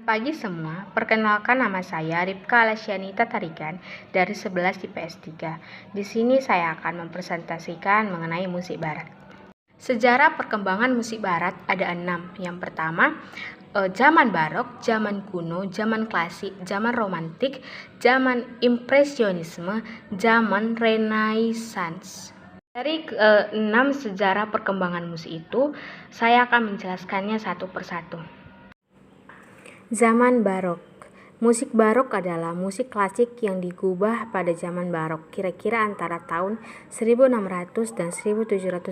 Pagi semua, perkenalkan nama saya Ripka Alasyanita Tarigan dari 11 IPS 3. Di sini saya akan mempresentasikan mengenai musik barat. Sejarah perkembangan musik barat ada 6. Yang pertama, zaman barok, zaman kuno, zaman klasik, zaman romantik, zaman impresionisme, zaman renaissance. Dari 6 sejarah perkembangan musik itu, saya akan menjelaskannya satu persatu. Zaman barok. Musik barok adalah musik klasik yang digubah pada zaman barok, kira-kira antara tahun 1600 dan 1750.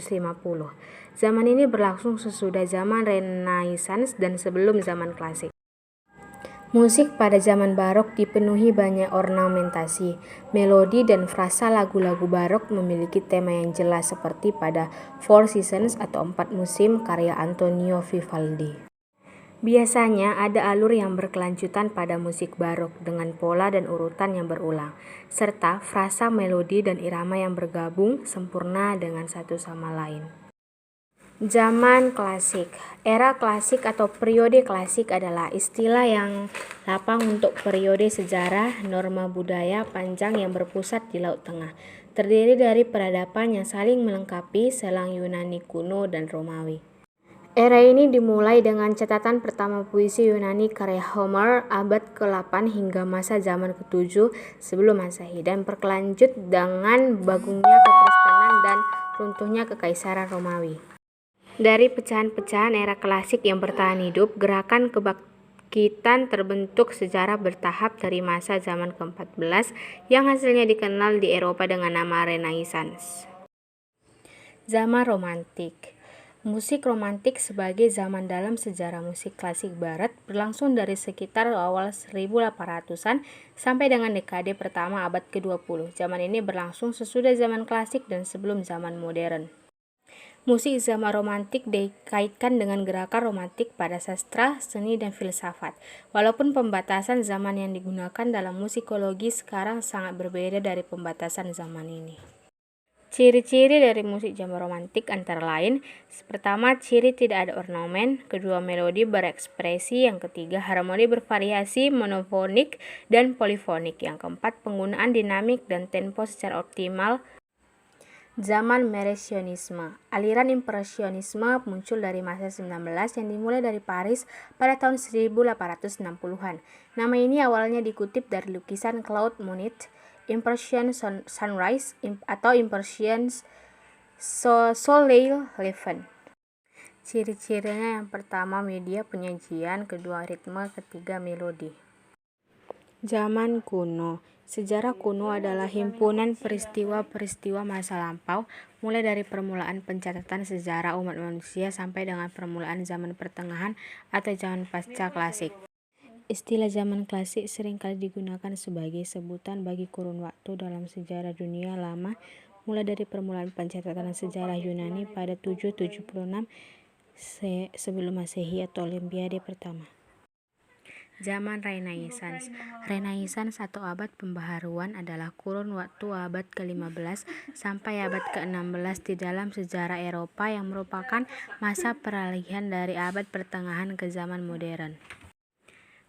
Zaman ini berlangsung sesudah zaman Renaissance dan sebelum zaman klasik. Musik pada zaman barok dipenuhi banyak ornamentasi, melodi dan frasa. Lagu-lagu barok memiliki tema yang jelas seperti pada Four Seasons atau 4 musim karya Antonio Vivaldi. Biasanya ada alur yang berkelanjutan pada musik barok dengan pola dan urutan yang berulang, serta frasa, melodi, dan irama yang bergabung sempurna dengan satu sama lain. Zaman klasik. Era klasik atau periode klasik adalah istilah yang lapang untuk periode sejarah norma budaya panjang yang berpusat di Laut Tengah, terdiri dari peradaban yang saling melengkapi selang Yunani kuno dan Romawi. Era ini dimulai dengan catatan pertama puisi Yunani karya Homer abad ke-8 hingga masa zaman ke-7 sebelum Masehi, dan berkelanjut dengan bagungnya kekristenan dan runtuhnya kekaisaran Romawi. Dari pecahan-pecahan era klasik yang bertahan hidup, gerakan kebangkitan terbentuk secara bertahap dari masa zaman ke-14 yang hasilnya dikenal di Eropa dengan nama Renaissance. Zaman romantik. Musik romantik sebagai zaman dalam sejarah musik klasik barat berlangsung dari sekitar awal 1800-an sampai dengan dekade pertama abad ke-20. Zaman ini berlangsung sesudah zaman klasik dan sebelum zaman modern. Musik zaman romantik dikaitkan dengan gerakan romantik pada sastra, seni, dan filsafat. Walaupun pembatasan zaman yang digunakan dalam musikologi sekarang sangat berbeda dari pembatasan zaman ini. Ciri-ciri dari musik zaman romantik antara lain, pertama, ciri tidak ada ornamen, kedua, melodi berekspresi, yang ketiga, harmoni bervariasi monofonik dan polifonik, yang keempat, penggunaan dinamik dan tempo secara optimal. Zaman Impresionisme. Aliran Impresionisme muncul dari masa 19 yang dimulai dari Paris pada tahun 1860-an. Nama ini awalnya dikutip dari lukisan Claude Monet, Impression Sunrise atau Impression Soleil Levant. Ciri-cirinya yang pertama, media penyajian, kedua, ritme, ketiga, melodi. Zaman kuno. Sejarah kuno adalah himpunan peristiwa-peristiwa masa lampau, mulai dari permulaan pencatatan sejarah umat manusia sampai dengan permulaan zaman pertengahan atau zaman pasca klasik. Istilah zaman klasik seringkali digunakan sebagai sebutan bagi kurun waktu dalam sejarah dunia lama, mulai dari permulaan pencatatan sejarah Yunani pada 776 sebelum Masehi atau Olimpiade pertama. Zaman Renaissance. Renaissance atau abad pembaharuan adalah kurun waktu abad ke-15 sampai abad ke-16 di dalam sejarah Eropa yang merupakan masa peralihan dari abad pertengahan ke zaman modern.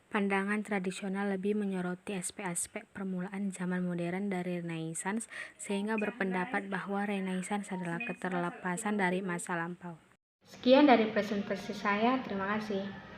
Pandangan tradisional lebih menyoroti aspek-aspek permulaan zaman modern dari Renaissance, sehingga berpendapat bahwa Renaissance adalah keterlepasan dari masa lampau. Sekian dari presentasi saya, terima kasih.